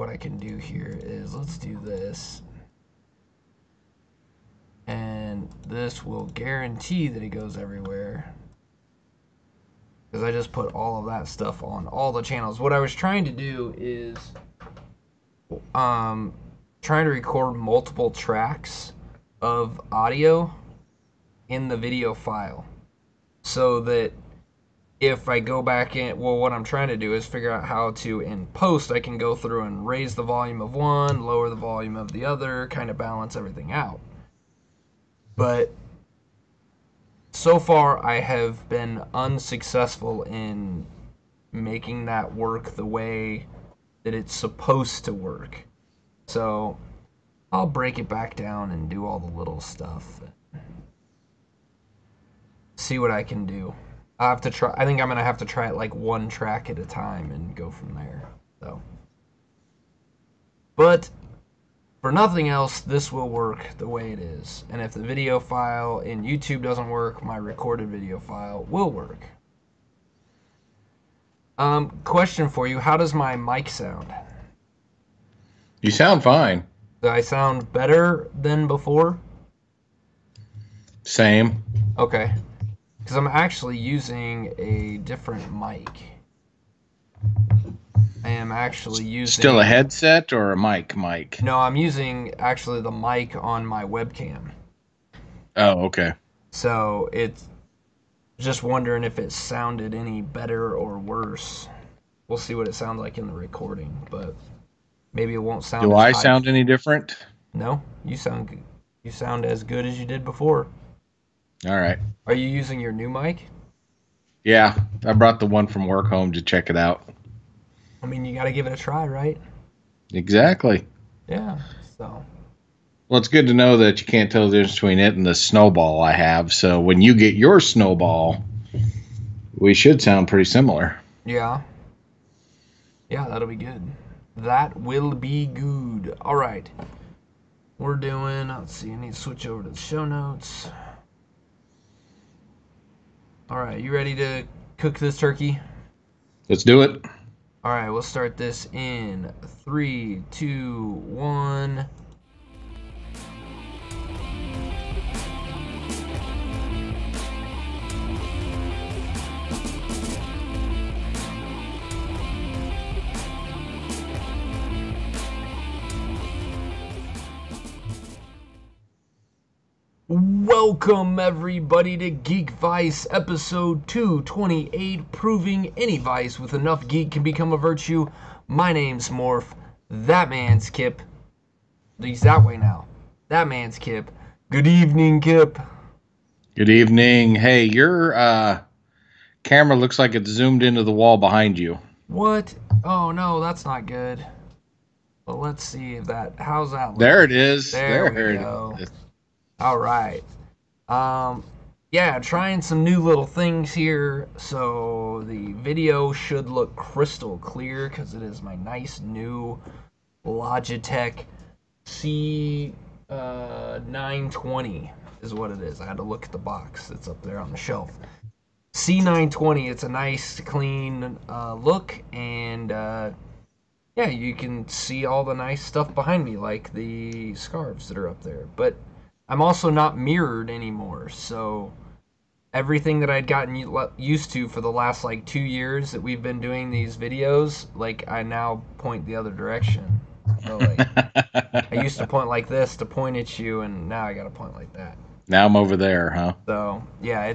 what I can do here is let's do this. And this will guarantee that it goes everywhere. Because I just put all of that stuff on all the channels. What I was trying to do is trying to record multiple tracks of audio in the video file. So that if I go back in, well, what I'm trying to do is figure out how to, in post, I can go through and raise the volume of one, lower the volume of the other, kind of balance everything out. But so far, I have been unsuccessful in making that work the way that it's supposed to work. So I'll break it back down and do all the little stuff. See what I can do. I have to try. I think I'm gonna have to try it like one track at a time and go from there. So, but for nothing else, this will work the way it is. And if the video file in YouTube doesn't work, my recorded video file will work. Question for you: how does my mic sound? You sound fine. Do I sound better than before? Same. Okay. Because I'm actually using a different mic. I am actually using... Still a headset or a mic? No, I'm using actually the mic on my webcam. Oh, okay. So it's just wondering if it sounded any better or worse. We'll see what it sounds like in the recording, but maybe it won't sound. Do I sound any different? No, you sound as good as you did before. All right. Are you using your new mic? Yeah, I brought the one from work home to check it out. I mean, you got to give it a try, right? Exactly. Yeah, so. Well, it's good to know that you can't tell the difference between it and the snowball I have. So when you get your snowball, we should sound pretty similar. Yeah. Yeah, that'll be good. That will be good. All right. We're doing, let's see, I need to switch over to the show notes. All right, you ready to cook this turkey? Let's do it. All right, we'll start this in 3, 2, 1. Welcome everybody to Geekvice episode 228, proving any vice with enough geek can become a virtue. My name's Morph. That man's Kip. He's that way now. That man's Kip. Good evening, Kip. Good evening. Hey, your camera looks like it's zoomed into the wall behind you. What? Oh no, that's not good. Well, let's see if that. How's that look? There it is. There we go. All right. Yeah, trying some new little things here. So the video should look crystal clear because it is my nice new Logitech C920 is what it is. I had to look at the box. It's up there on the shelf. C920. It's a nice, clean look, and yeah, you can see all the nice stuff behind me, like the scarves that are up there. But I'm also not mirrored anymore, so everything that I'd gotten used to for the last like 2 years that we've been doing these videos, like I now point the other direction. So like I used to point like this to point at you, and now I gotta point like that. Now I'm over there, huh? So yeah,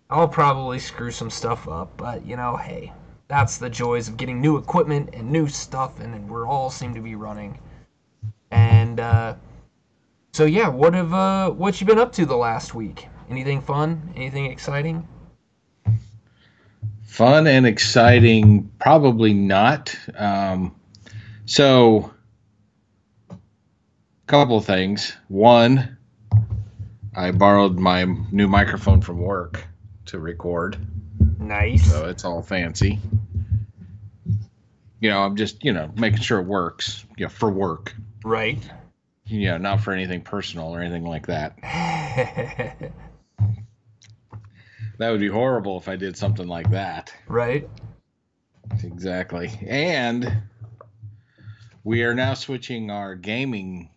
I'll probably screw some stuff up, but you know, hey, that's the joys of getting new equipment and new stuff, and we're all seem to be running. And so yeah, what you been up to the last week? Anything fun? Anything exciting? Fun and exciting, probably not. So, a couple of things. One, I borrowed my new microphone from work to record. Nice. So it's all fancy. You know, I'm just, making sure it works, for work. Right. Not for anything personal or anything like that. That would be horrible if I did something like that. Right. Exactly. And We are now switching our gaming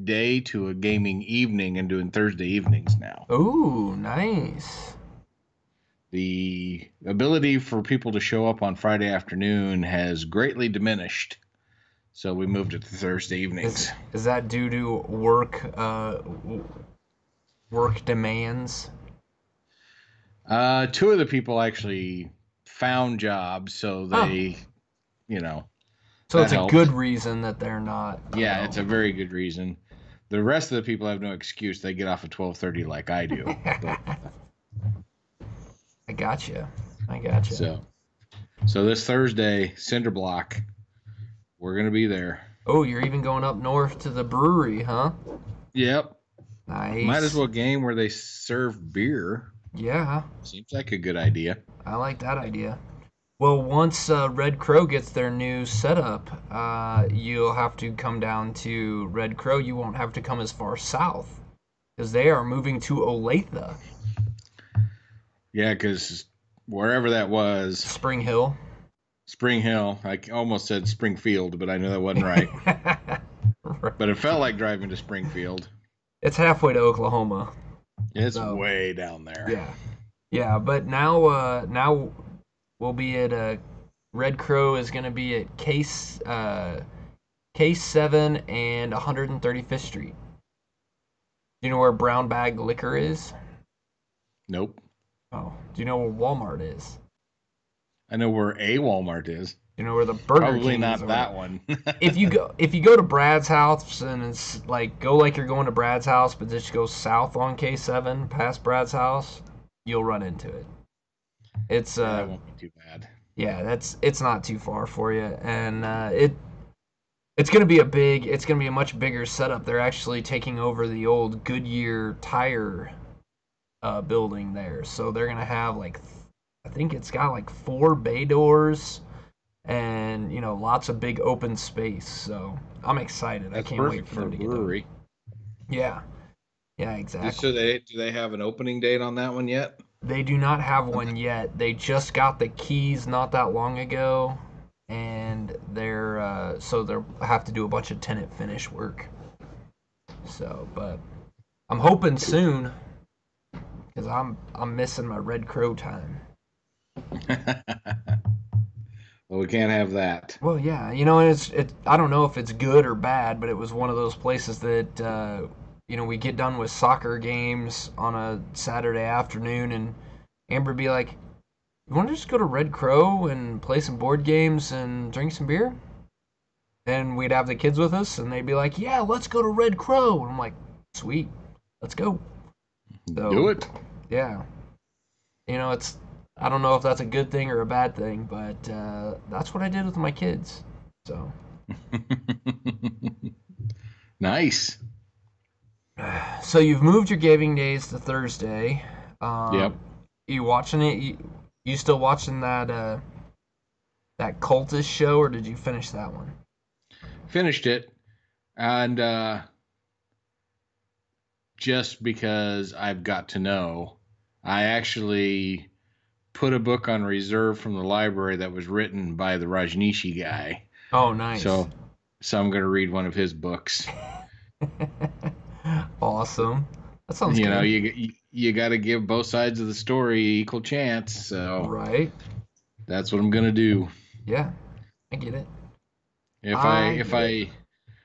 day to a gaming evening and doing Thursday evenings now. Ooh, nice. The ability for people to show up on Friday afternoon has greatly diminished. So we moved it to Thursday evenings. Is that due to work demands? Two of the people actually found jobs, so Oh, they, you know, so that it's a good helped. reason that they're not, Yeah, it's a very good reason. The rest of the people have no excuse. They get off at 12:30 like I do. But I gotcha. I gotcha. so so this Thursday, Cinder Block, we're gonna be there. Oh, you're even going up north to the brewery, huh? Yep. Might as Nice. well game where they serve beer. Yeah, Seems like a good idea. I like that idea. Well, once Red Crow gets their new setup, you'll have to come down to Red Crow. You won't have to come as far south because they are moving to Olathe, Yeah, because wherever that was, Spring Hill. Spring Hill. I almost said Springfield, but I knew that wasn't right. But it felt like driving to Springfield. It's halfway to Oklahoma. It's So way down there. yeah, yeah. But now we'll be at Red Crow is going to be at Case 7 and 135th Street. Do you know where Brown Bag Liquor is? Nope. Oh, do you know where Walmart is? I know where a Walmart is. Do you know where the Burger Probably King is? not that one. If you go to Brad's house and it's like go like you're going to Brad's house, but just go south on K7 past Brad's house, you'll run into it. It's Yeah, that won't be too bad. yeah, it's not too far for you, and it's gonna be a much bigger setup. They're actually taking over the old Goodyear tire building there, so they're gonna have like I think it's got like 4 bay doors and lots of big open space. So I'm excited. I That's can't wait perfect for for them a to get done. brewery. Yeah, yeah, So exactly. do they have an opening date on that one yet? They do not have one yet. They just got the keys not that long ago, and they'll have to do a bunch of tenant finish work. So, but I'm hoping soon because I'm missing my Red Crow time. Well, we can't have that. Well, yeah, it. I don't know if it's good or bad, but it was one of those places that we get done with soccer games on a Saturday afternoon, and Amber'd be like, "You want to just go to Red Crow and play some board games and drink some beer?" And we'd have the kids with us, and they'd be like, "Yeah, let's go to Red Crow." And I'm like, "Sweet, let's go." Do So it. yeah, it's I don't know if that's a good thing or a bad thing, but that's what I did with my kids. So Nice. so you've moved your gaming days to Thursday. Yep. You watching it? You still watching that cultist show, or did you finish that one? Finished it. And just because I've got to know, I actually put a book on reserve from the library that was written by the Rajneeshi guy. Oh, nice. So I'm going to read one of his books. Awesome. That sounds You know, good. you got to give both sides of the story equal chance. So Right? that's what I'm going to do. Yeah, I get it. If I I if get it. I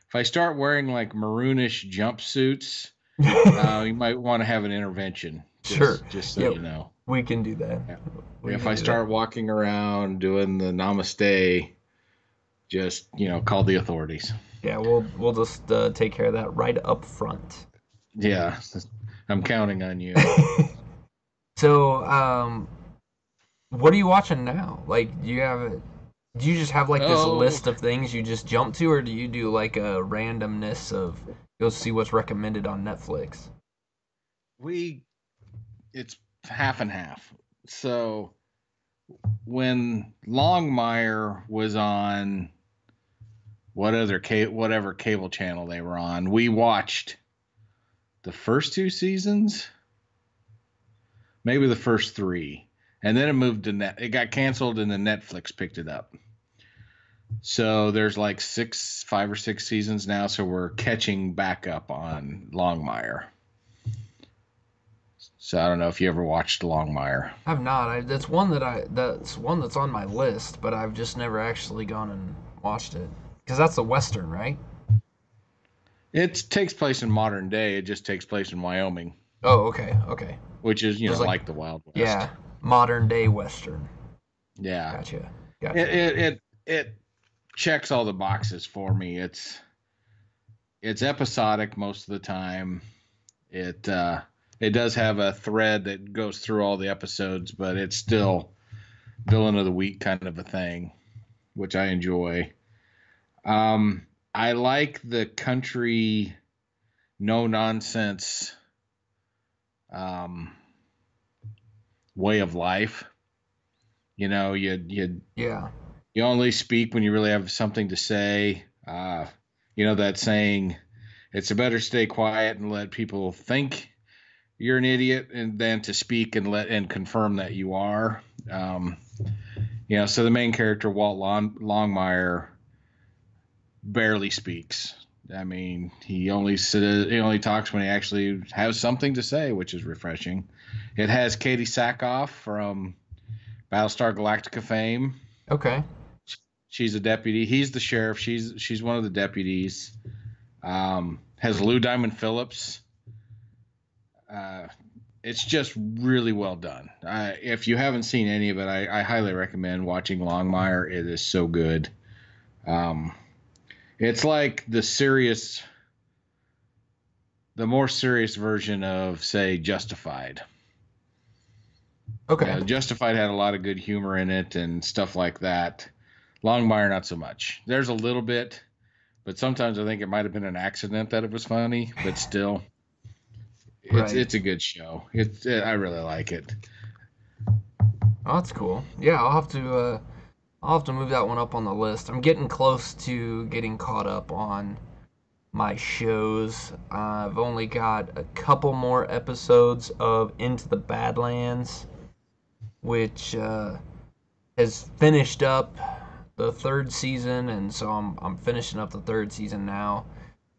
if I start wearing like maroonish jumpsuits, you might want to have an intervention. Sure. Just so Yep. you know. We can do that. Yeah. We If can I do that. start walking around doing the namaste, just call the authorities. Yeah, we'll just take care of that right up front. Yeah, I'm counting on you. So, what are you watching now? Like, do you just have like this Oh, list of things you just jump to, or do you do like a randomness of go see what's recommended on Netflix? we it's half and half. So when Longmire was on whatever cable channel they were on, we watched the first 2 seasons, maybe the first 3, and then it moved to net. It got canceled, and then Netflix picked it up. So there's like 5 or 6 seasons now. So we're catching back up on Longmire. So I don't know if you ever watched Longmire. I've not. That's one that's on my list, but I've just never actually gone and watched it because that's the western, right? It takes place in modern day. It just takes place in Wyoming, Oh, okay, okay. which is Just like, like the Wild West. yeah, modern day western. Yeah, Gotcha, it gotcha. it it, it checks all the boxes for me. It's episodic most of the time. It does have a thread that goes through all the episodes, but it's still villain of the week kind of a thing, which I enjoy. I like the country no nonsense um, way of life. You know, Yeah, you only speak when you really have something to say. That saying, it's better stay quiet and let people think you're an idiot and than to speak and confirm that you are. Um, so the main character, Longmire, barely speaks. I mean, he only talks when he actually has something to say, which is refreshing. It has Katie Sackhoff from Battlestar Galactica fame. okay. She's a deputy. He's the sheriff. She's one of the deputies. Has Lou Diamond Phillips. Uh, it's just really well done. If you haven't seen any of it, I highly recommend watching Longmire. It is so good. Um, it's like the more serious version of, say, Justified. Okay. Justified had a lot of good humor in it and stuff like that. Longmire, not so much. There's a little bit, but sometimes I think it might have been an accident that it was funny, but still, Right. it's a good show. I really like it. Oh, that's cool. Yeah, I'll have to move that one up on the list. I'm getting close to getting caught up on my shows. I've only got a couple more episodes of Into the Badlands, which has finished up the third season, and so I'm finishing up the third season now.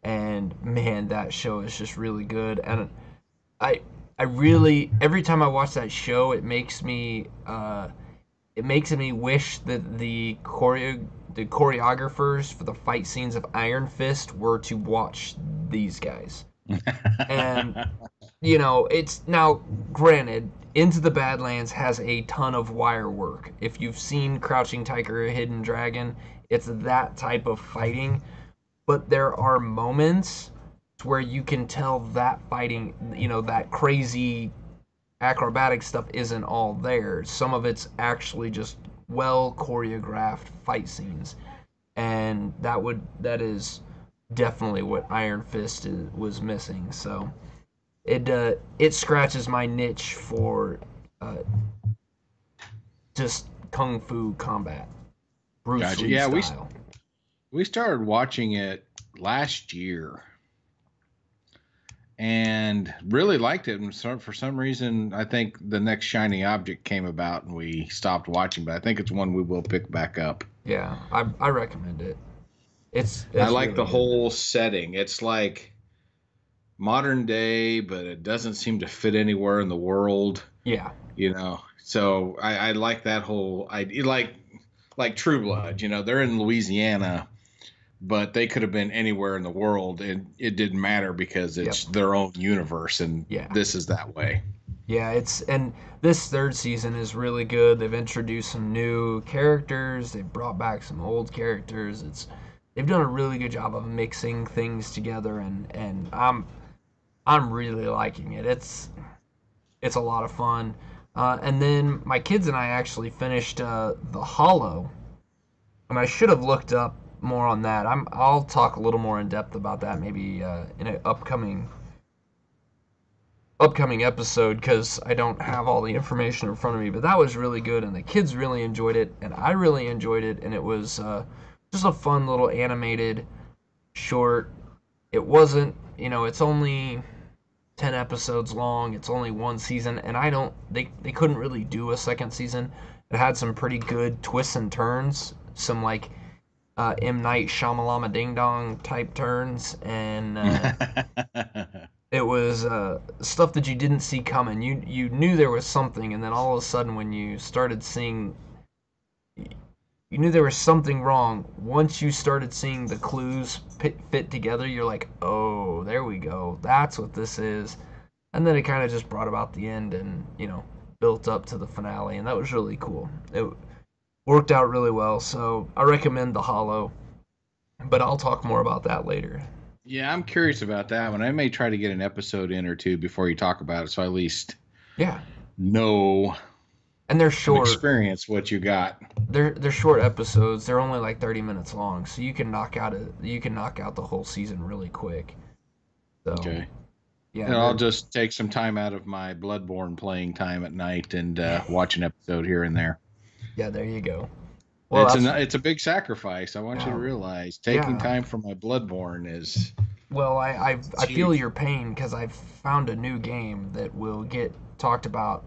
And man, that show is just really good. And I I really every time I watch that show, it makes me wish that the choreographers for the fight scenes of Iron Fist were to watch these guys. And it's now granted, Into the Badlands has a ton of wire work. If you've seen Crouching Tiger, Hidden Dragon, it's that type of fighting. But there are moments where you can tell that fighting, that crazy acrobatic stuff isn't all there. Some of it's actually just well choreographed fight scenes, and that is definitely what Iron Fist was missing. So it scratches my niche for uh, just kung fu combat, Bruce Gotcha. Lee Yeah, style. we started watching it last year and really liked it. And so for some reason, I think the next shiny object came about and we stopped watching. But I think it's one we will pick back up. Yeah, I recommend it. I It's like really the good. whole setting. It's like modern day, but it doesn't seem to fit anywhere in the world. Yeah. So I like that whole idea, like True Blood. They're in Louisiana, but they could have been anywhere in the world, and it didn't matter because Yep. it's their own universe, and Yeah. this is that way. Yeah, and this third season is really good. They've introduced some new characters. They've brought back some old characters. They've done a really good job of mixing things together, and I'm really liking it. It's a lot of fun. And then my kids and I actually finished The Hollow, and I should have looked up more on that. I'll talk a little more in depth about that maybe in an upcoming episode because I don't have all the information in front of me. But that was really good, and the kids really enjoyed it, and I really enjoyed it, and it was just a fun little animated short. It wasn't, it's only 10 episodes long. It's only one season, and I don't. They couldn't really do a second season. It had some pretty good twists and turns. Some like M Night Shyamalama Ding Dong type turns, and it was stuff that you didn't see coming. You knew there was something, and then all of a sudden, when you started seeing, you knew there was something wrong. Once you started seeing the clues fit together, you're like, oh, there we go. That's what this is. And then it kind of just brought about the end, and built up to the finale, and that was really cool. It worked out really well. So I recommend The Hollow, but I'll talk more about that later. Yeah, I'm curious about that one. I may try to get an episode in or two before you talk about it, so I at least Yeah, know and they're from short. experience what you got. They're short episodes. They're only like 30 minutes long, so you can knock out the whole season really quick. So Okay. yeah, And I'll they're just take some time out of my Bloodborne playing time at night and watch an episode here and there. yeah, there you go. Well, that's It's a big sacrifice. I want you to yeah, realize taking yeah. time for my Bloodborne is Well, it's I feel huge. your pain because I've found a new game that will get talked about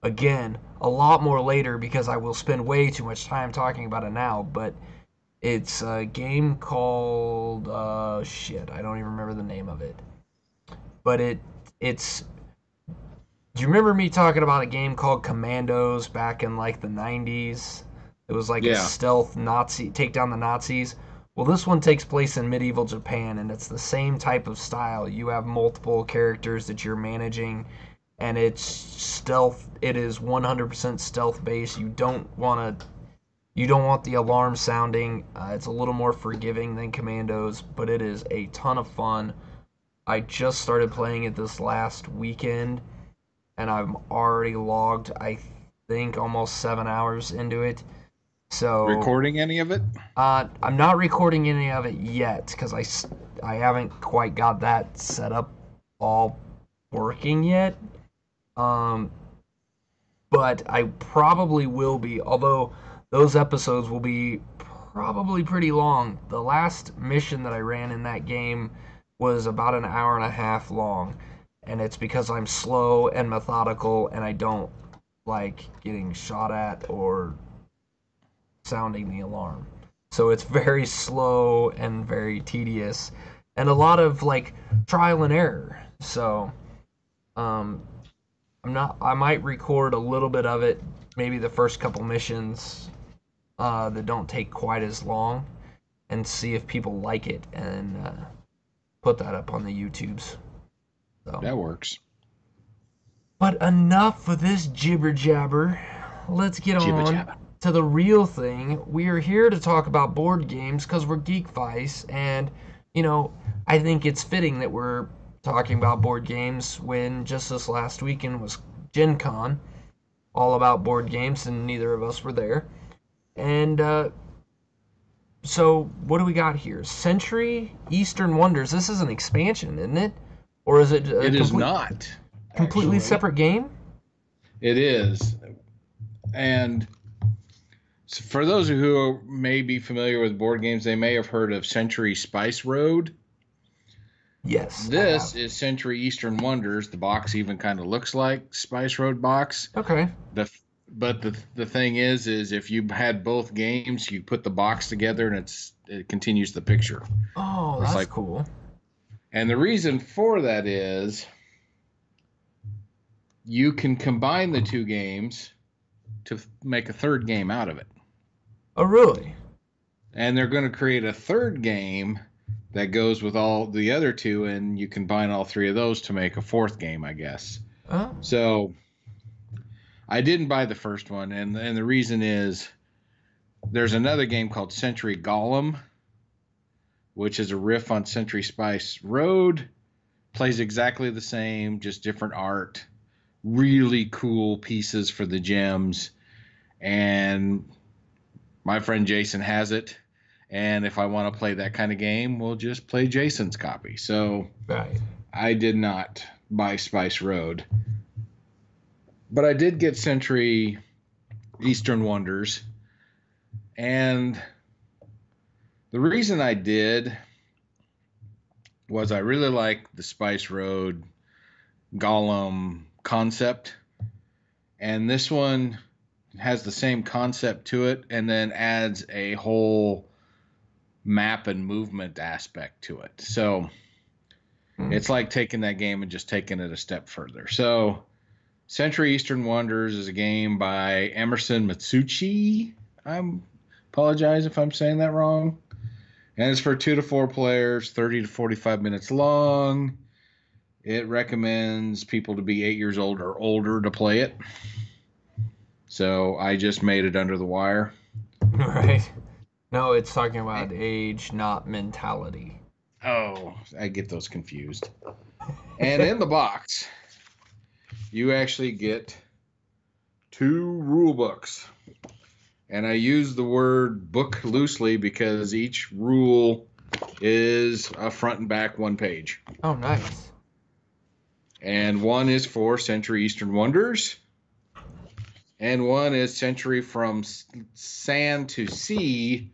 again a lot more later because I will spend way too much time talking about it now. But it's a game called shit. I don't even remember the name of it. But it's. Do you remember me talking about a game called Commandos back in like the 90s? It was like a Yeah. stealth Nazi take down the Nazis. Well, this one takes place in medieval Japan, and it's the same type of style. You have multiple characters that you're managing, and it's stealth. It is 100% stealth based. You don't want the alarm sounding. It's a little more forgiving than Commandos, but it is a ton of fun. I just started playing it this last weekend, and I'm already logged, I think, almost 7 hours into it. So Recording any of it? I'm not recording any of it yet because I haven't quite got that set up all working yet. Um, but I probably will be, although those episodes will be probably pretty long. The last mission that I ran in that game was about an hour and a half long, and it's because I'm slow and methodical and I don't like getting shot at or sounding the alarm. So it's very slow and very tedious and a lot of like trial and error. So um I might record a little bit of it, maybe the first couple missions that don't take quite as long and see if people like it and put that up on the YouTubes. So, That works. but enough of this jibber jabber. Let's get Jibba on jabba. to the real thing. We are here to talk about board games because we're Geekvice, and you know, I think it's fitting that we're talking about board games when just this last weekend was Gen Con, all about board games, and neither of us were there. And so, what do we got here? Century Eastern Wonders. This is an expansion, isn't it? Or is it a It is not, completely actually. separate game? It is. And for those who may be familiar with board games, they may have heard of Century Spice Road. Yes, I This have. is Century Eastern Wonders. The box even kind of looks like Spice Road box. Okay. The but the thing is if you had both games, you put the box together and it continues the picture. Oh, It's that's like, cool. and the reason for that is you can combine the two games to make a third game out of it. Oh, really? And they're going to create a third game that goes with all the other two, and you combine all three of those to make a fourth game, I guess. Oh, So I didn't buy the first one, and the reason is there's another game called Century Golem, which is a riff on Century Spice Road. Plays exactly the same, just different art. Really cool pieces for the gems, and my friend Jason has it. And if I want to play that kind of game, we'll just play Jason's copy. So right. I did not buy Spice Road, but I did get Century Eastern Wonders. And the reason I did was I really like the Spice Road Golem concept. And this one has the same concept to it and then adds a whole map and movement aspect to it. So it's like taking that game and just taking it a step further. So Century Eastern Wonders is a game by Emerson Matsuuchi. I apologize if I'm saying that wrong. And it's for 2 to 4 players, 30 to 45 minutes long. It recommends people to be 8 years old or older to play it. So I just made it under the wire. Right. No, it's talking about age, not mentality. Oh, I get those confused. And in the box, you actually get 2 rule books. And I use the word book loosely because each rule is a front and back 1 page. Oh, nice. And one is for Century Eastern Wonders. And one is Century from Sand to Sea,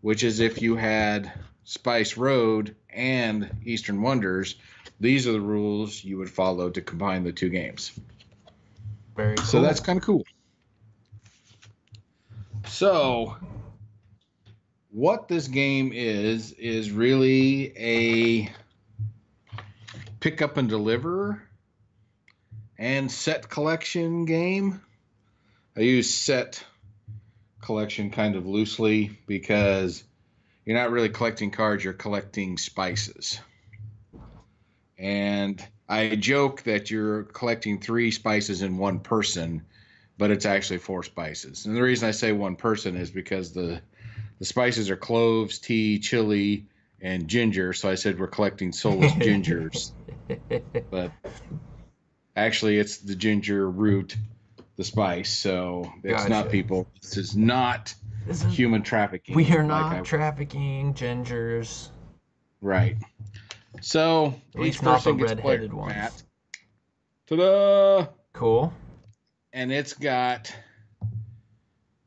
which is if you had Spice Road and Eastern Wonders. These are the rules you would follow to combine the 2 games. Very cool. So that's kind of cool. So what this game is really a pick up and deliver and set collection game. I use set collection kind of loosely because you're not really collecting cards, you're collecting spices. And I joke that you're collecting 3 spices in 1 person, but it's actually 4 spices. And the reason I say 1 person is because the spices are cloves, tea, chili, and ginger. So I said we're collecting soulless gingers. But actually, it's the ginger root, the spice. So it's not people. This is not human trafficking. We are not trafficking gingers. Right. So at least not the red-headed ones. Ta-da! Cool. And it's got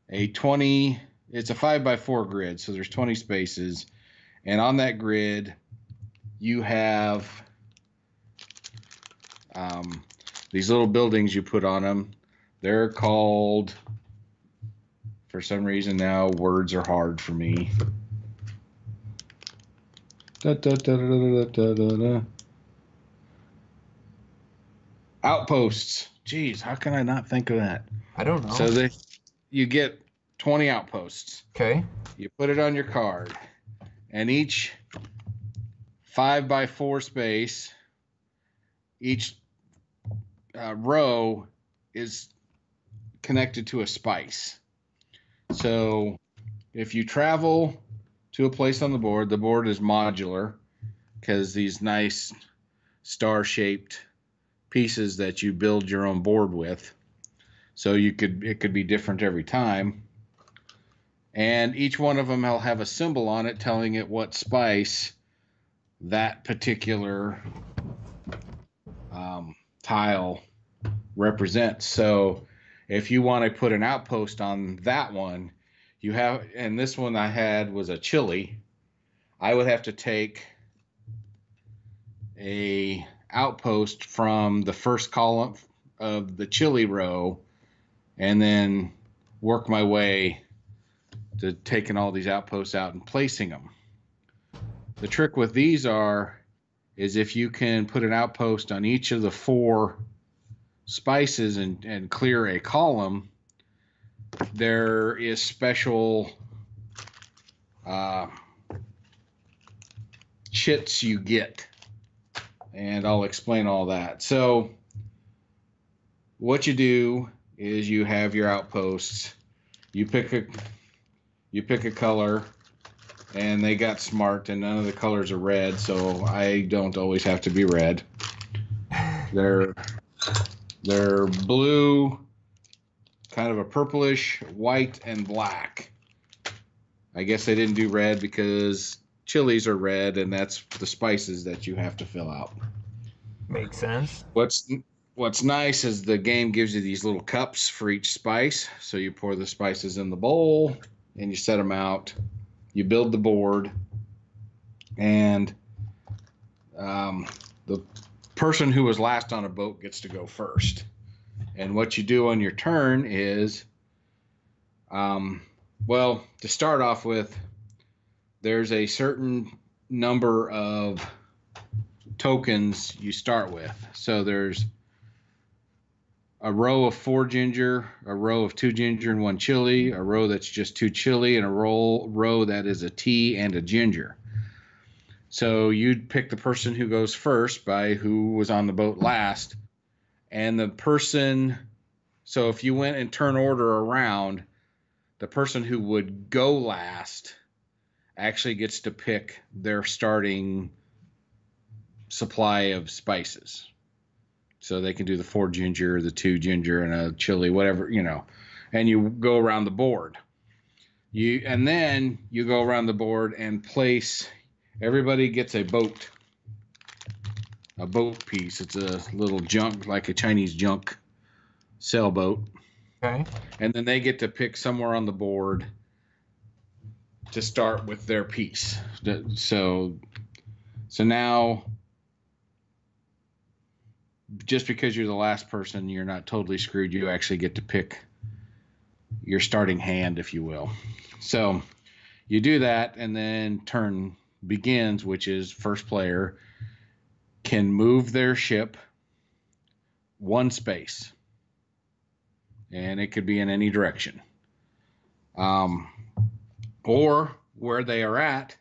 a 20. It's a 5x4 grid, so there's 20 spaces. And on that grid, you have these little buildings you put on them. They're called, for some reason now, words are hard for me. Outposts. Jeez, how can I not think of that? I don't know. So you get 20 outposts. Okay. You put it on your card, and each 5x4 space, each row is connected to a spice. So if you travel to a place on the board is modular because these nice star-shaped pieces that you build your own board with. So it could be different every time. And each one of them will have a symbol on it telling it what spice that particular tile represents. So if you want to put an outpost on that one, you have, and this one I had was a chili, I would have to take a outpost from the first column of the chili row and then work my way to taking all these outposts out and placing them. The trick with these is if you can put an outpost on each of the 4 spices and clear a column, there is special chits you get. And I'll explain all that. So what you do is you have your outposts. You pick a color, and they got smart, and none of the colors are red, so I don't always have to be red. They're blue, kind of a purplish, white, and black. I guess they didn't do red because chilies are red, and that's the spices that you have to fill out. Makes sense. What's nice is the game gives you these little cups for each spice. So you pour the spices in the bowl, and you set them out. You build the board, and the person who was last on a boat gets to go first. And what you do on your turn is, to start off with, there's a certain number of tokens you start with. So there's a row of 4 ginger, a row of 2 ginger and 1 chili, a row that's just 2 chili, and a row that is a tea and a ginger. So you'd pick the person who goes first by who was on the boat last. And the person, so if you went in turn order around, the person who would go last actually gets to pick their starting supply of spices. So they can do the 4 ginger, the 2 ginger, and a chili, whatever, and you go around the board. And then you go around the board and place, everybody gets a boat piece. It's a little junk, like a Chinese junk sailboat. Okay. And then they get to pick somewhere on the board to start with their piece. So now, just because you're the last person, you're not totally screwed. You actually get to pick your starting hand, if you will. So you do that, and then turn begins, which is first player can move their ship 1 space, and it could be in any direction. Or where they are at,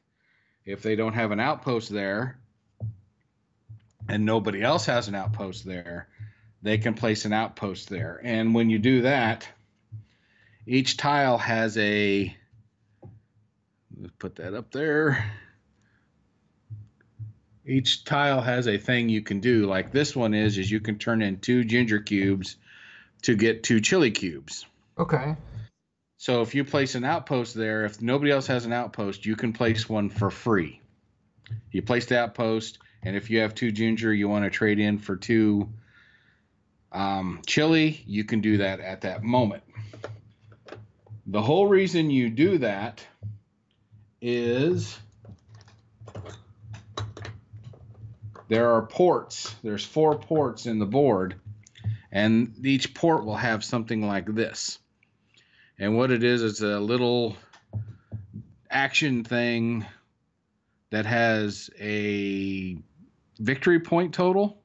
if they don't have an outpost there and nobody else has an outpost there, they can place an outpost there. And when you do that, each tile has let's put that up there. Each tile has a thing you can do. Like this one is you can turn in 2 ginger cubes to get 2 chili cubes. Okay. So if you place an outpost there, if nobody else has an outpost, you can place one for free. You place the outpost, and if you have 2 ginger you want to trade in for 2 chili, you can do that at that moment. The whole reason you do that is there are ports. There's 4 ports in the board, and each port will have something like this. And what it is a little action thing that has a victory point total.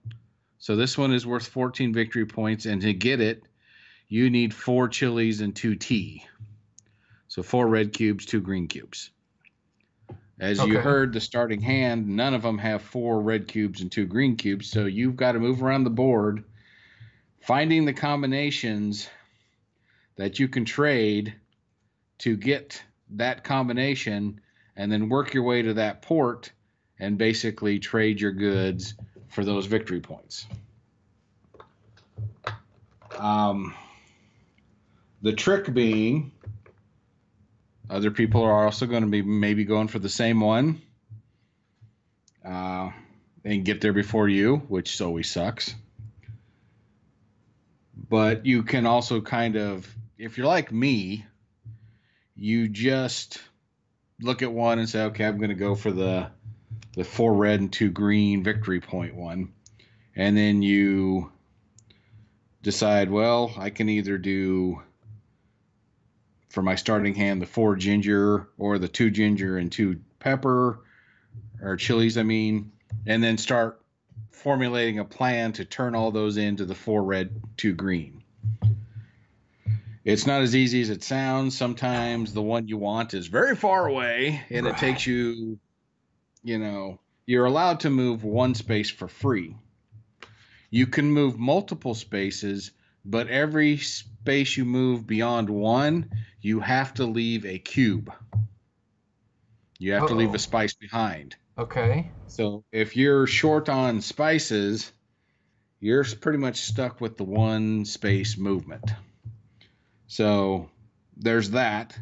So this one is worth 14 victory points, and to get it, you need 4 chilies and 2 tea. So 4 red cubes, 2 green cubes. As you heard, the starting hand, none of them have 4 red cubes and 2 green cubes, so you've got to move around the board, finding the combinations that you can trade to get that combination, and then work your way to that port and basically trade your goods for those victory points. The trick being, other people are also going to be maybe going for the same one and get there before you, which always sucks. But you can also kind of, if you're like me, you just look at one and say, okay, I'm going to go for the 4 red and 2 green victory point one. And then you decide, well, I can either do, for my starting hand, the 4 ginger or the 2 ginger and 2 pepper, or chilies, and then start formulating a plan to turn all those into the 4 red, 2 green. It's not as easy as it sounds. Sometimes the one you want is very far away, and it takes you, you're allowed to move 1 space for free. You can move multiple spaces, but every space you move beyond 1, you have to leave a cube. You have to leave a spice behind. Okay. So if you're short on spices, you're pretty much stuck with the 1 space movement. So there's that.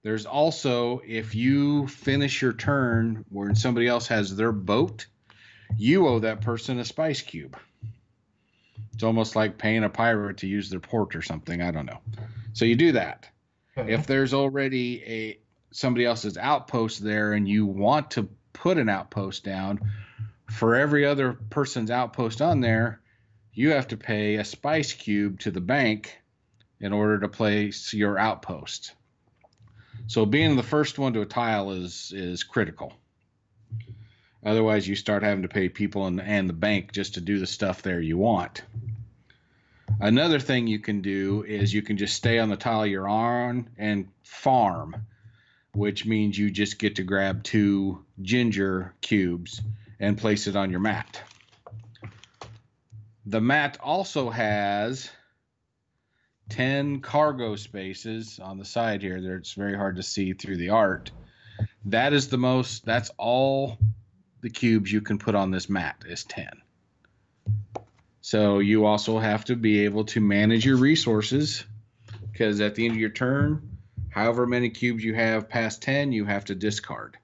There's also, if you finish your turn where somebody else has their boat, you owe that person a spice cube. It's almost like paying a pirate to use their port or something. I don't know. So you do that. Okay. If there's already somebody else's outpost there and you want to put an outpost down, for every other person's outpost on there, you have to pay a spice cube to the bank in order to place your outpost. So being the first one to a tile is critical. Otherwise, you start having to pay people and the bank just to do the stuff there you want. Another thing you can do is you can just stay on the tile you're on and farm, which means you just get to grab 2 ginger cubes and place it on your mat. The mat also has 10 cargo spaces on the side here. It's very hard to see through the art. That's all the cubes you can put on this mat is 10. So you also have to be able to manage your resources, because at the end of your turn, however many cubes you have past 10, you have to discard.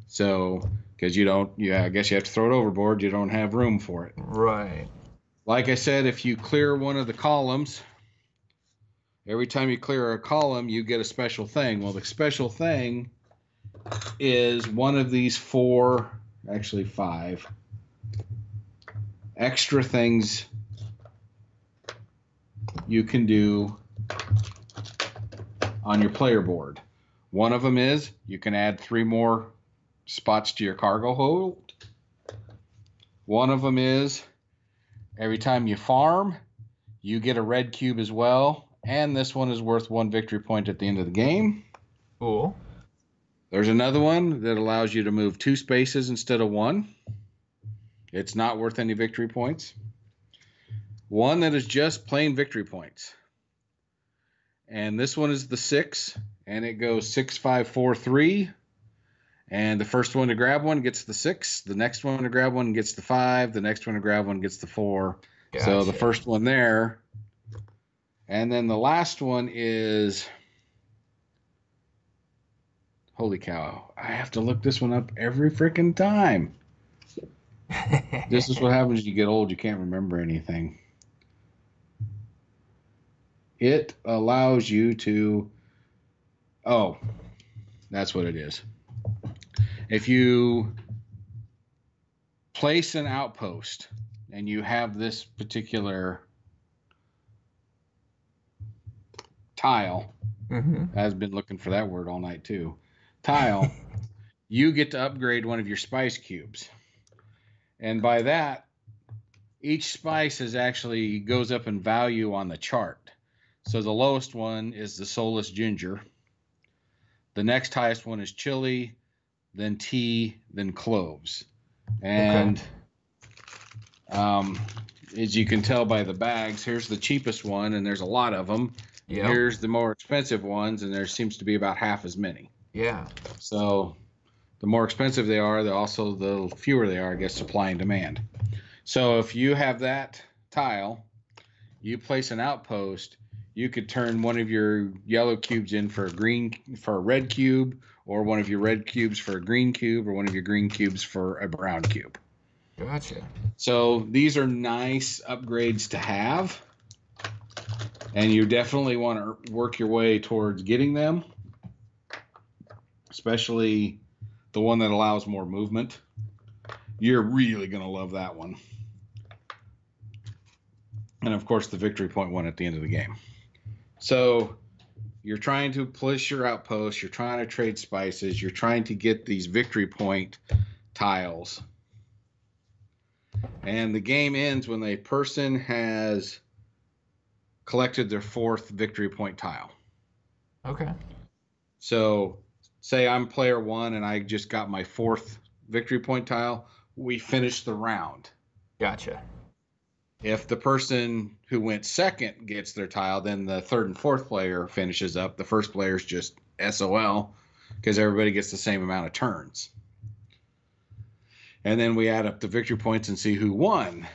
So, because I guess you have to throw it overboard. You don't have room for it. Right. Like I said, if you clear one of the columns, every time you clear a column, you get a special thing. Well, the special thing is one of these 4, actually 5, extra things you can do on your player board. One of them is you can add 3 more spots to your cargo hold. One of them is every time you farm, you get a red cube as well. And this one is worth 1 victory point at the end of the game. Cool. There's another one that allows you to move 2 spaces instead of 1. It's not worth any victory points. One that is just plain victory points. And this one is the 6, and it goes 6, 5, 4, 3. And the first one to grab one gets the 6. The next one to grab one gets the 5. The next one to grab one gets the 4. Gotcha. So the first one there. And then the last one is, holy cow, I have to look this one up every freaking time. This is what happens when you get old. You can't remember anything. It allows you to, oh, that's what it is. If you place an outpost and you have this particular tile, I've been looking for that word all night too, tile, you get to upgrade one of your spice cubes. And by that, each spice actually goes up in value on the chart. So the lowest one is the soulless ginger. The next highest one is chili, then tea, then cloves. And as you can tell by the bags, here's the cheapest one, and there's a lot of them. Yep. Here's the more expensive ones, and there seems to be about half as many. Yeah. So the more expensive they are, the fewer they are, I guess, supply and demand. So if you have that tile, you place an outpost, you could turn one of your yellow cubes in for a red cube, or one of your red cubes for a green cube, or one of your green cubes for a brown cube. Gotcha. So these are nice upgrades to have, and you definitely want to work your way towards getting them, especially the one that allows more movement. You're really going to love that one. And of course, the victory point one at the end of the game. So you're trying to place your outposts, you're trying to trade spices, you're trying to get these victory point tiles. And the game ends when a person has collected their 4th victory point tile. Okay. So say I'm player 1 and I just got my 4th victory point tile, we finish the round. Gotcha. If the person who went second gets their tile, then the 3rd and 4th player finishes up. The first player is just SOL, because everybody gets the same amount of turns. And then we add up the victory points and see who won.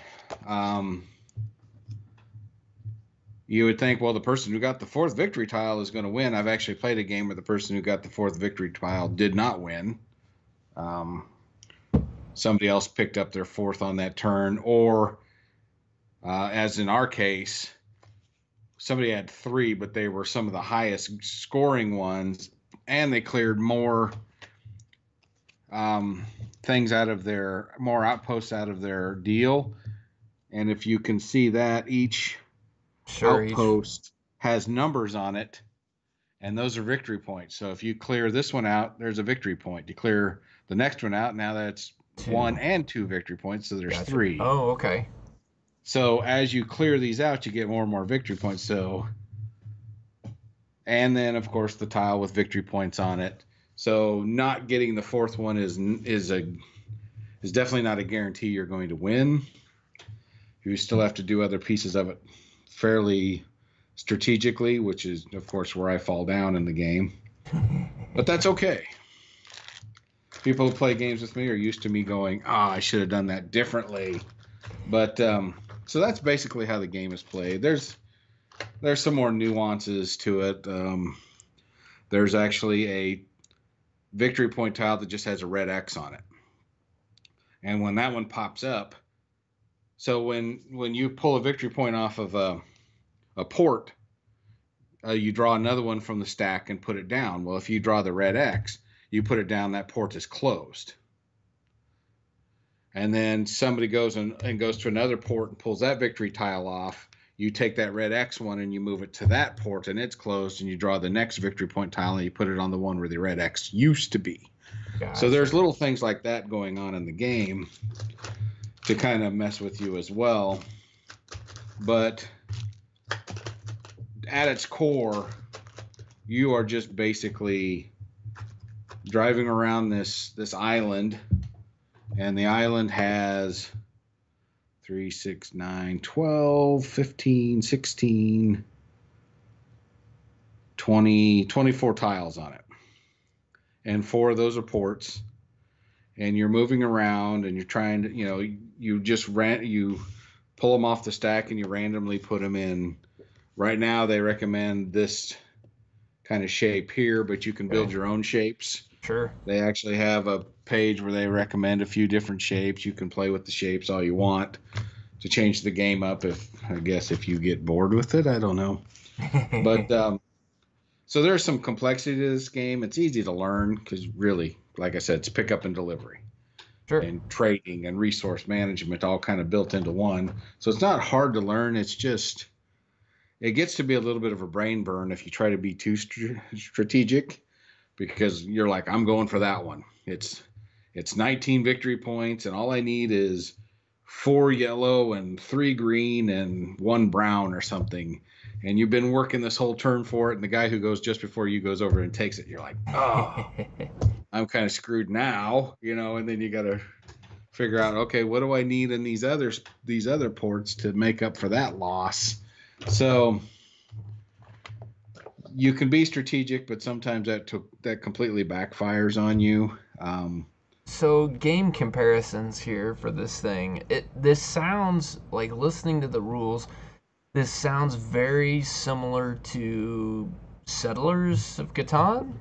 You would think, well, the person who got the 4th victory tile is going to win. I've actually played a game where the person who got the 4th victory tile did not win. Somebody else picked up their 4th on that turn, or as in our case, somebody had 3, but they were some of the highest scoring ones, and they cleared more things out of more outposts out of their deal. And if you can see that each outpost has numbers on it, and those are victory points. So if you clear this one out, there's a victory point. You clear the next one out, now that's 1 Two. and 2 victory points, so there's Gotcha. 3. Oh, okay. So as you clear these out, you get more and more victory points. So, and then of course the tile with victory points on it. So not getting the fourth one is definitely not a guarantee you're going to win. You still have to do other pieces of it fairly strategically, which is of course where I fall down in the game. But that's okay. People who play games with me are used to me going, I should have done that differently. But so that's basically how the game is played. There's some more nuances to it. There's actually a victory point tile that just has a red X on it, and when that one pops up, so when you pull a victory point off of a port, you draw another one from the stack and put it down. Well, if you draw the red X, you put it down. That port is closed. And then somebody goes and goes to another port and pulls that victory tile off. You take that red X one and you move it to that port and it's closed, and you draw the next victory point tile and you put it on the one where the red X used to be. So Gotcha. there's little things like that going on in the game to kind of mess with you as well. But at its core, you are just basically driving around this island, and the island has 3, 6, 9, 12, 15, 16, 20, 24 tiles on it. And 4 of those are ports. And you're moving around and you're trying to, you pull them off the stack and you randomly put them in. Right now, they recommend this kind of shape here, but you can build Okay. your own shapes. Sure. They actually have a page where they recommend a few different shapes. You can play with the shapes all you want to change the game up if you get bored with it. I don't know. But so there's some complexity to this game. It's easy to learn because really, like I said, it's pick up and delivery Sure. and trading and resource management all kind of built into one. So it's not hard to learn. It's just it gets to be a little bit of a brain burn if you try to be too strategic, because you're like, I'm going for that one. It's 19 victory points, and all I need is 4 yellow and 3 green and 1 brown or something. And you've been working this whole turn for it, and the guy who goes just before you goes over and takes it. You're like, oh, I'm kind of screwed now, and then you got to figure out, okay, what do I need in these other ports to make up for that loss? So you can be strategic, but sometimes that completely backfires on you. So game comparisons here for this thing. This sounds like, listening to the rules, this sounds very similar to Settlers of Catan.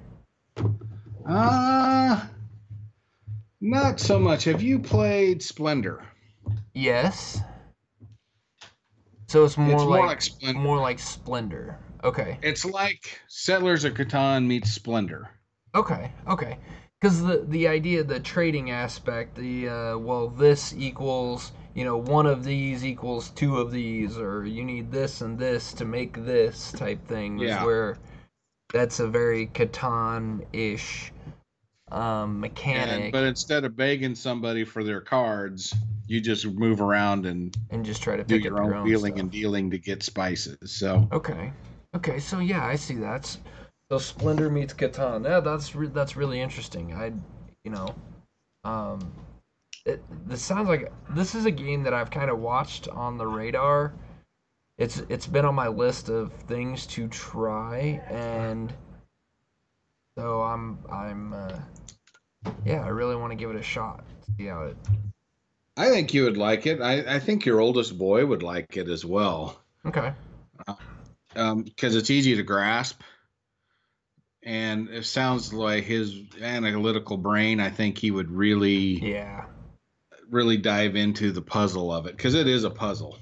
Uh Not so much. Have you played Splendor? Yes. So it's It's more like Splendor. more like Splendor. Okay. It's like Settlers of Catan meets Splendor. Okay. Okay. Because the idea, the trading aspect, this equals, one of these equals 2 of these, or you need this and this to make this type thing, is Yeah. where that's a very Catan-ish But mechanic, instead of begging somebody for their cards, you just move around and and just try to do pick up your your own own wheeling stuff. and dealing to get spices. So Okay. Okay, so yeah, I see that. So Splendor meets Catan. Yeah, that's really interesting. You know, um, this sounds like this is a game that I've kind of watched on the radar. It's been on my list of things to try, and so yeah, I really want to give it a shot. See how it. I think you would like it. I think your oldest boy would like it as well, Okay. because it's easy to grasp. And it sounds like his analytical brain, I think he would really, Yeah. really dive into the puzzle of it, because it is a puzzle.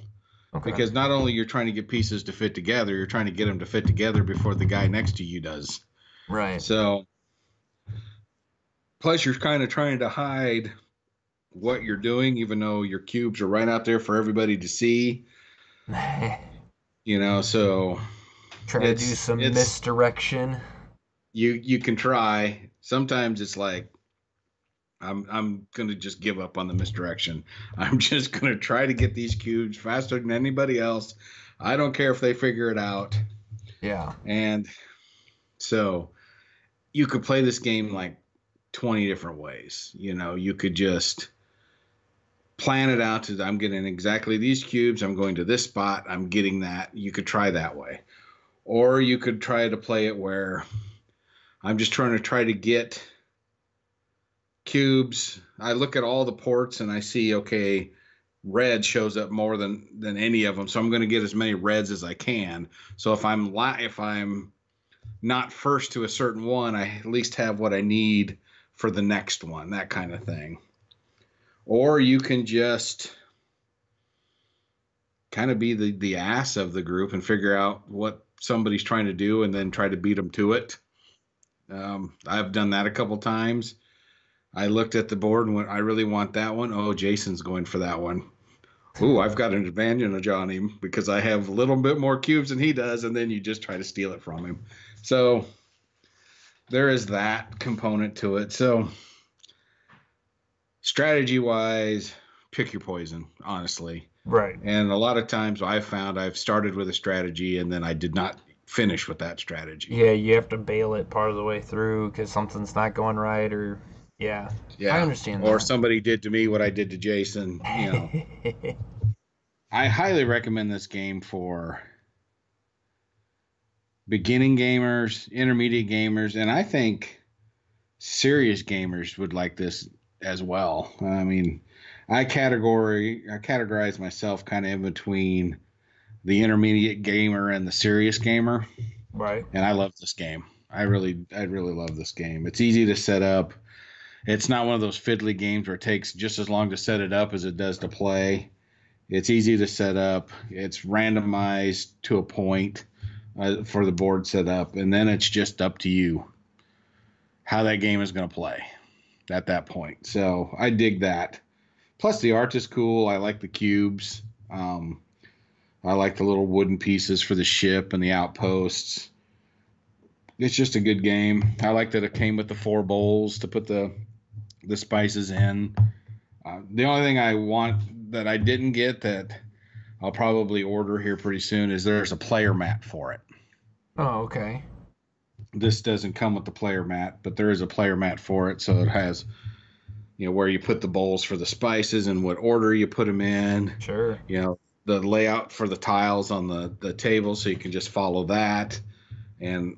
Okay. Because not only you're trying to get pieces to fit together, you're trying to get them to fit together before the guy next to you does. Right. So, plus you're kind of trying to hide what you're doing, even though your cubes are right out there for everybody to see. So Try to do some it's misdirection. you can try. Sometimes it's like I'm gonna just give up on the misdirection. I'm just gonna try to get these cubes faster than anybody else. I don't care if they figure it out. Yeah. And so you could play this game like 20 different ways. You could just plan it out to I'm getting exactly these cubes, I'm going to this spot, I'm getting that. You could try that way. Or you could try to play it where I'm just try to get cubes. I look at all the ports and I see, okay, red shows up more than any of them, so I'm going to get as many reds as I can. So if I'm not first to a certain one, I at least have what I need for the next one, that kind of thing. Or you can just kind of be the ass of the group and figure out what somebody's trying to do and then try to beat them to it. I've done that a couple times. I looked at the board and went, I really want that one. Oh, Jason's going for that one. Ooh, I've got an advantage on him because I have a little bit more cubes than he does, and then you just try to steal it from him. So there is that component to it. So strategy wise, pick your poison, honestly. Right. And a lot of times I've found I've started with a strategy and then I did not finish with that strategy. Yeah, you have to bail it part of the way through because something's not going right, or yeah, I Yeah. understand Or that. somebody did to me what I did to Jason. I highly recommend this game for beginning gamers, intermediate gamers, and I think serious gamers would like this as well. I mean, I categorize myself kind of in between the intermediate gamer and the serious gamer, Right. and I love this game. I really love this game. It's easy to set up. It's not one of those fiddly games where it takes just as long to set it up as it does to play. It's easy to set up. It's randomized to a point for the board setup, and then it's just up to you how that game is going to play at that point. So I dig that. Plus, the art is cool. I like the cubes. I like the little wooden pieces for the ship and the outposts. It's just a good game. I like that it came with the 4 bowls to put the spices in. The only thing I want that I didn't get that I'll probably order here pretty soon is there's a player mat for it. Oh, okay. This doesn't come with the player mat, but there is a player mat for it. So it has, where you put the bowls for the spices and what order you put them in, Sure. the layout for the tiles on the table. So you can just follow that and,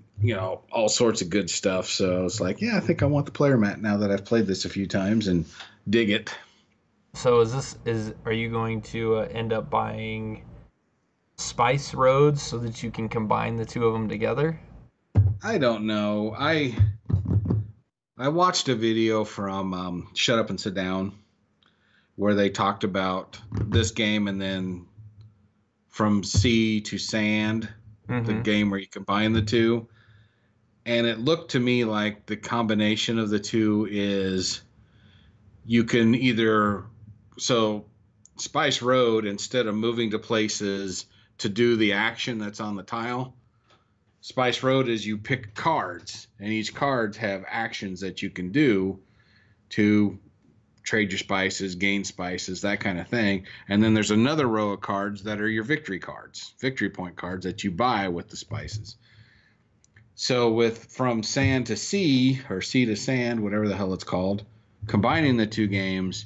all sorts of good stuff. So it's like, yeah, I think I want the player mat now that I've played this a few times and dig it. So are you going to end up buying spice roads so that you can combine the two of them together? I don't know. I watched a video from Shut Up and Sit Down where they talked about this game and then from sea to sand, the Mm-hmm. game where you combine the two. And it looked to me like the combination of the two is you can either, so Spice Road, instead of moving to places to do the action that's on the tile, Spice Road is you pick cards, and each cards have actions that you can do to trade your spices, gain spices, that kind of thing. And then there's another row of cards that are your victory cards, victory point cards that you buy with the spices. So with from sand to sea or sea to sand, whatever the hell it's called, combining the two games,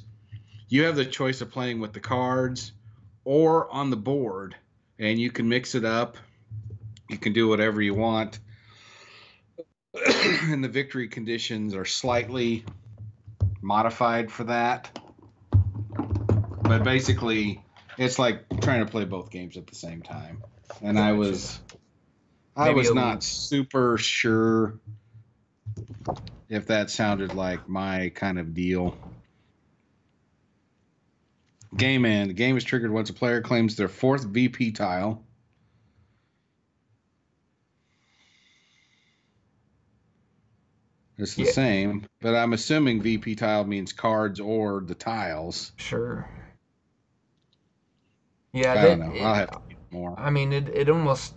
you have the choice of playing with the cards or on the board, and you can mix it up. You can do whatever you want. And the victory conditions are slightly modified for that. But basically, it's like trying to play both games at the same time. And I Gotcha. was I Maybe was a not super sure if that sounded like my kind of deal. Game end. The game is triggered once a player claims their 4th VP tile. It's the yeah, same, but I'm assuming VP tile means cards or the tiles. sure. Yeah, I don't know. I'll have to read more. I mean, it almost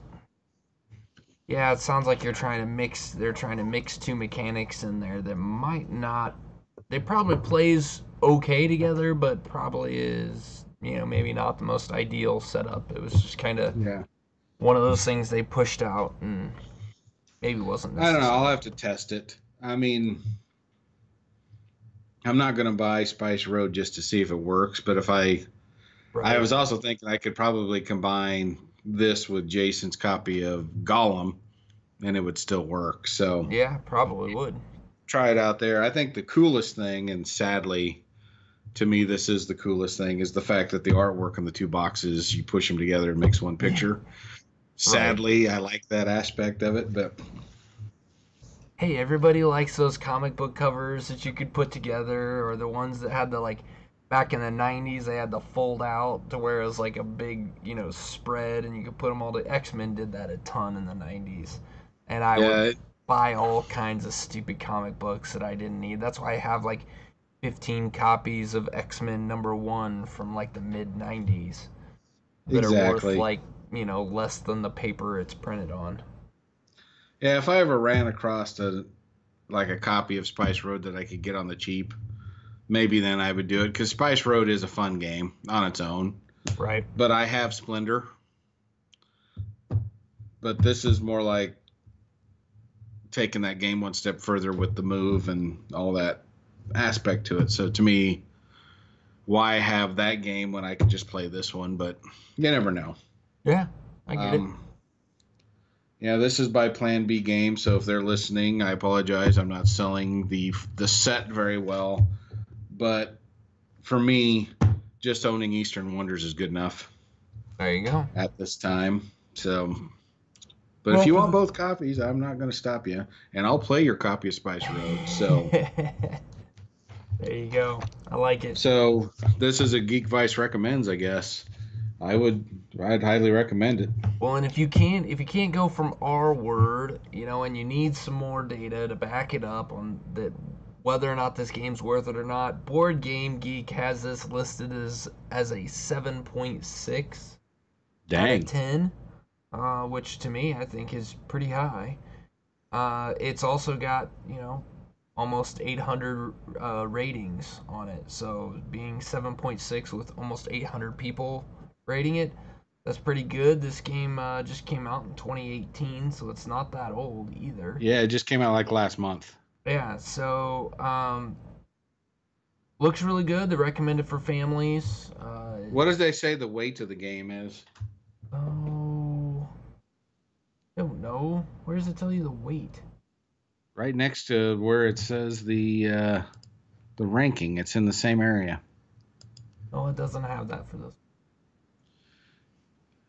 Yeah, it sounds like they're trying to mix two mechanics in there that might not, they probably plays okay together, but probably is, maybe not the most ideal setup. It was just kind of Yeah. one of those things they pushed out and maybe wasn't I don't know. I'll necessary. have to test it. I mean, I'm not going to buy Spice Road just to see if it works, but if I Right. was also thinking I could probably combine this with Jason's copy of Gollum and it would still work. So Yeah, probably would. try it out there. I think the coolest thing, and sadly, to me, this is the coolest thing, is the fact that the artwork on the two boxes, you push them together and makes one Yeah. picture. Right. Sadly, I like that aspect of it, but Hey, everybody likes those comic book covers that you could put together, or the ones that had the like back in the 90s they had the fold out to where it was like a big, spread and you could put them all to X-Men did that a ton in the 90s. And I would yeah, buy all kinds of stupid comic books that I didn't need. That's why I have like 15 copies of X-Men number 1 from like the mid 90s that are worth exactly. like, less than the paper it's printed on. Yeah, if I ever ran across a copy of Spice Road that I could get on the cheap, maybe then I would do it because Spice Road is a fun game on its own. Right. But I have Splendor, but this is more like taking that game one step further with the move and all that aspect to it. So to me, why have that game when I could just play this one? But you never know. Yeah, I get it. Um, yeah, this is by Plan B Games, so if they're listening, I apologize. I'm not selling the set very well, but for me, just owning Eastern Wonders is good enough There you go. at this time. So, but if Well, you for want the both copies, I'm not going to stop you, and I'll play your copy of Spice Road. So, there you go. I like it. so this is a Geek Vice recommends, I guess. I'd highly recommend it. Well, and if you can't go from our word, and you need some more data to back it up on that whether or not this game's worth it or not, Board Game Geek has this listed as a 7.6 out of Dang. 10, which to me I think is pretty high. It's also got, almost 800 ratings on it. So being 7.6 with almost 800 people rating it, that's pretty good. This game just came out in 2018, so it's not that old either. Yeah, it just came out like last month. Yeah, so looks really good. They recommend it for families. What does they say the weight of the game is? Oh, don't know. Where does it tell you the weight? Right next to where it says the ranking. It's in the same area. Oh, it doesn't have that for this.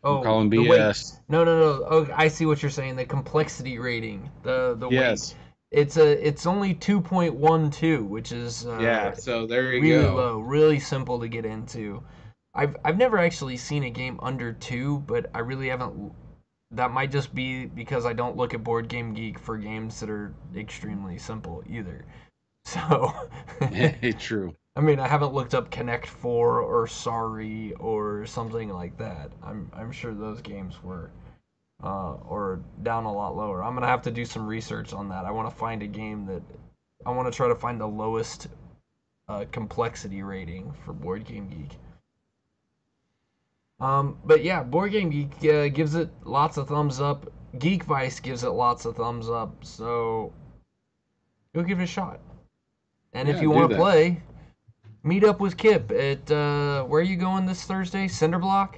I'm Oh, calling the weight. BS. No, no, no. Oh, I see what you're saying. The complexity rating, the weight. Yes. It's only 2.12, which is Yeah. So there you really go. low, really simple to get into. I've never actually seen a game under 2, but I really haven't. That might just be because I don't look at Board Game Geek for games that are extremely simple either. So, True. I mean, I haven't looked up Connect 4 or Sorry or something like that. I'm sure those games were or down a lot lower. I'm gonna have to do some research on that. I want to find a game that I want to try to find the lowest complexity rating for Board Game Geek. But yeah, Board Game Geek gives it lots of thumbs up. Geekvice gives it lots of thumbs up. So go give it a shot. And if Yeah, you do want to that. play, meet up with Kip at where are you going this Thursday? Cinderblock.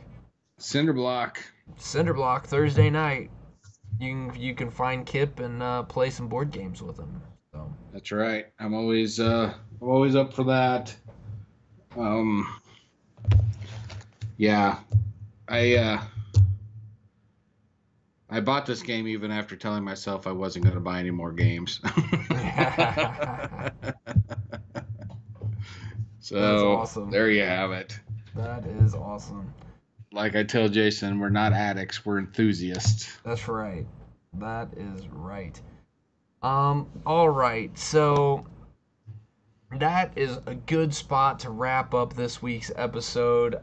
Cinderblock. Cinderblock Thursday night. You can find Kip and play some board games with him. So That's right. I'm always up for that. Um, yeah. I I bought this game even after telling myself I wasn't going to buy any more games. that's So awesome. there you have it. That is awesome. Like I tell Jason, we're not addicts, we're enthusiasts. That's right. That is right. All right. So that is a good spot to wrap up this week's episode.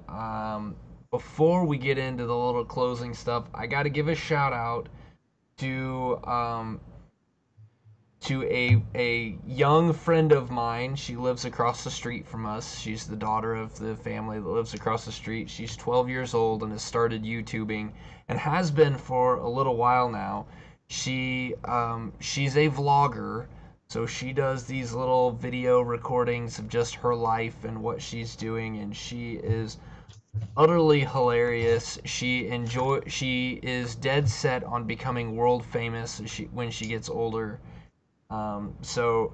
Before we get into the little closing stuff, I got to give a shout out to a young friend of mine. She lives across the street from us. She's the daughter of the family that lives across the street. She's 12 years old and has started YouTubing and has been for a little while now. She's a vlogger, so she does these little video recordings of just her life and what she's doing, and she is utterly hilarious. She is dead set on becoming world famous when she gets older. So,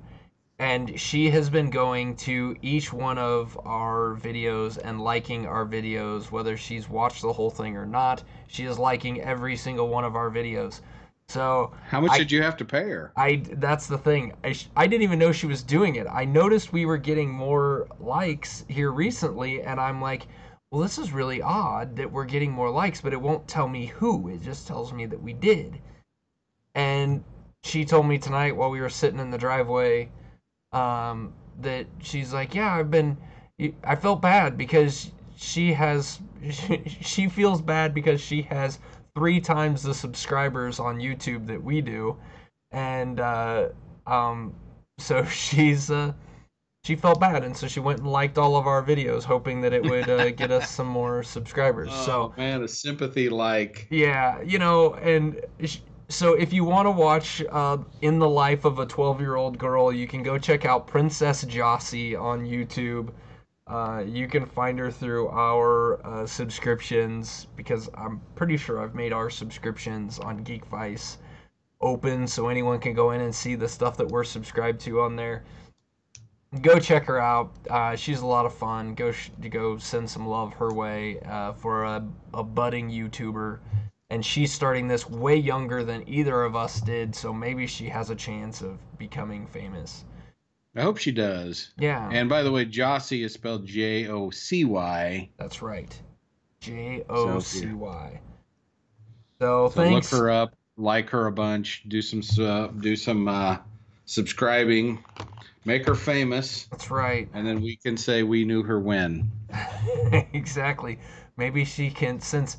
and she has been going to each one of our videos and liking our videos, whether she's watched the whole thing or not. She is liking every single one of our videos. So, How much did you have to pay her? that's the thing. I didn't even know she was doing it. I noticed we were getting more likes here recently, and I'm like, well, this is really odd that we're getting more likes, but it won't tell me who. It just tells me that we did. And she told me tonight while we were sitting in the driveway, that she's like, yeah, I felt bad because she feels bad because she has 3 times the subscribers on YouTube that we do. And, so she felt bad, and so she went and liked all of our videos, hoping that it would get us some more subscribers. So Oh man, a sympathy like. yeah, and so if you want to watch in the life of a 12-year-old girl, you can go check out Princess Jossie on YouTube. You can find her through our subscriptions, because I'm pretty sure I've made our subscriptions on Geekvice open so anyone can go in and see the stuff that we're subscribed to on there. Go check her out. She's a lot of fun. Go send some love her way for a budding YouTuber, and she's starting this way younger than either of us did. So maybe she has a chance of becoming famous. I hope she does. Yeah, And by the way, Jossie is spelled Jocy. that's right. So yeah. Jocy. So So look thanks. her up, like her a bunch, do some subscribing, make her famous, That's right. and then we can say we knew her when. Exactly. Maybe she can, since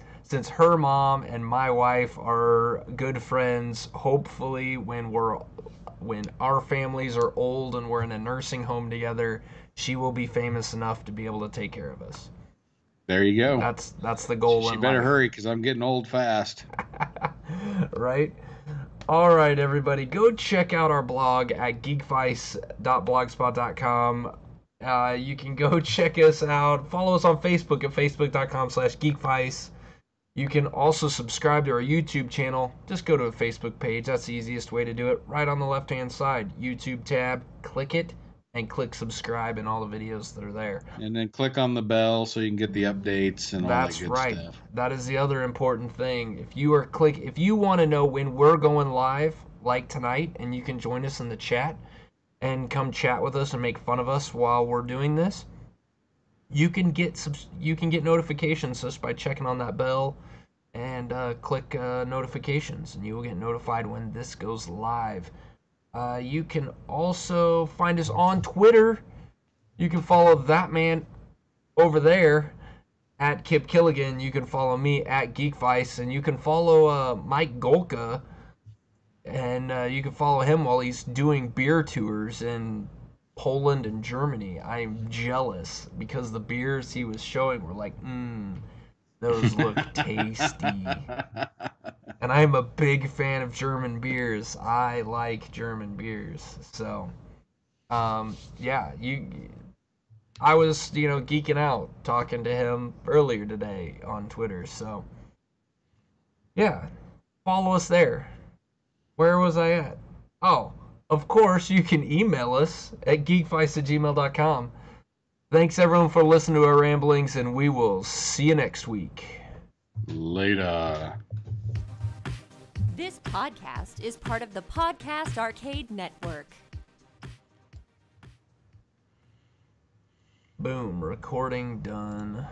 her mom and my wife are good friends. Hopefully, when our families are old and we're in a nursing home together, she will be famous enough to be able to take care of us. There you go. That's the goal She in better life. hurry because I'm getting old fast. Right? All right, everybody, go check out our blog at geekvice.blogspot.com. You can go check us out. Follow us on Facebook at facebook.com/geekvice. You can also subscribe to our YouTube channel. Just go to a Facebook page. That's the easiest way to do it. Right on the left-hand side, YouTube tab. Click it and click subscribe and all the videos that are there. And then click on the bell so you can get the updates and all that That's good right. stuff. That is the other important thing. If you want to know when we're going live, like tonight, and you can join us in the chat and come chat with us and make fun of us while we're doing this, you can get notifications just by checking on that bell and click notifications, and you will get notified when this goes live. You can also find us on Twitter. You can follow that man over there at Kip Killigan. You can follow me at Geekvice, and you can follow Mike Golka, and you can follow him while he's doing beer tours in Poland and Germany. I'm jealous because the beers he was showing were like, those look tasty. And I'm a big fan of German beers. I like German beers. So, yeah, I was, geeking out talking to him earlier today on Twitter. So, yeah, follow us there. Where was I at? Oh, of course, you can email us at geekvice@gmail.com. Thanks, everyone, for listening to our ramblings, and we will see you next week. Later. This podcast is part of the Podcast Arcade Network. Boom, recording done.